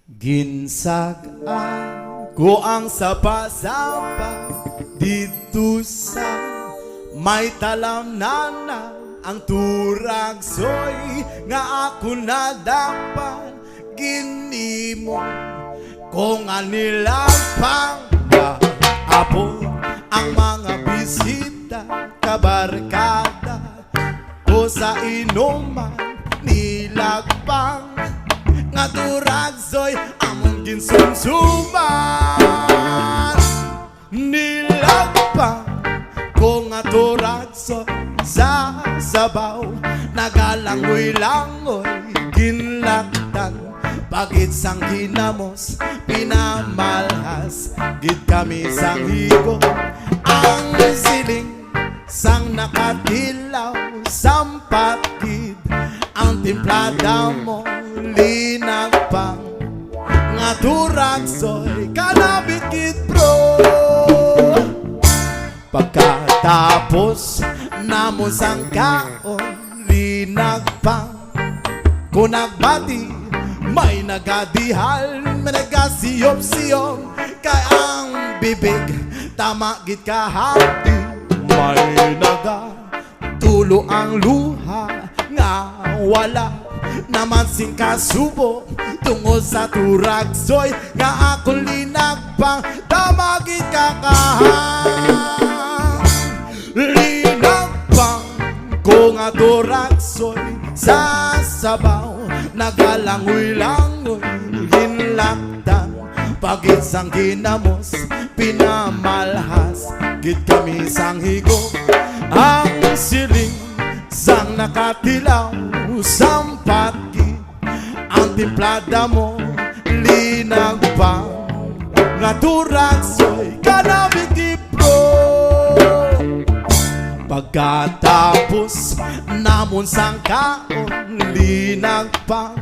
Ginsag-an ko ang sapa-sapa dito sa may talamnana. Ang turagsoy nga ako na dapat ginimo kung anilapang apo ang mga bisita kabarkada ko sa inuman nilagpang nga turagsoy among ginsumsuman nilagpang ko nga turagsoy sa sabaw nagalangoy-langoy ginlaktan pagit sang ginamos pinamalhas gid kami sang higo ang siling sang nakatilaw sampatid ang timplada mo linagpang nga turagsoy kanabit kid bro pagkatapos namon sang kaon linagpang kung nagbati may nagadihal may nagasiyop-siyop kay ang bibig tama gid kahati may tulo ang luha nga wala naman sing kasubo tungod sa turagsoy nga ako linagpang tama gid kakahang linagpang ko nga turagsoy sa sabaw nagalangoy-langoy hinlaktan pagit sang ginamos pinamalhas gid kami sang higop ang siling sang nakatilaw sampati ang timplada mo linagpang nga turagsoy kanabit gipro pagkatapos namon sang kaon linagpang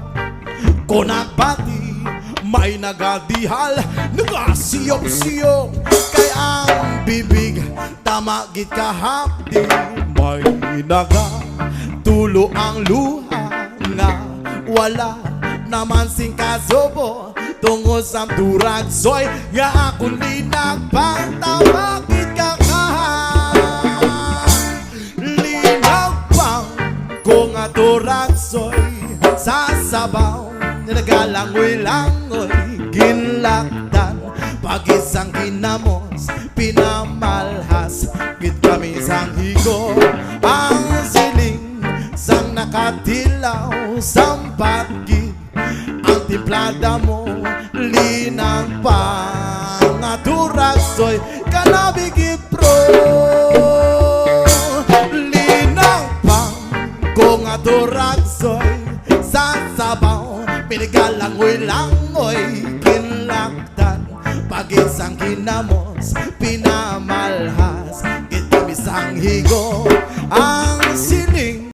kung nagbati may nagadihal nagasiyop-siyop kay ang bibig tama gid kahapdi may tulo ang luha nga wala naman sing kasubo tungod sa turagsoy nga akong linagpang tama gid kakahang linagpang ko nga turagsoy sa sabaw nagalangoy-langoy ginlaktan pagisang ginamos pinamalhas gid kami sang higo ang siling sang nakatilaw sampat gid ang timplada mo linagpang nga turagsoy kanabi gid pro linagpang ko nga turagsoy sa sabaw pinagalangoy-langoy ginlaktan pagit sang ginamos pinamalhas gid kami sang higo ang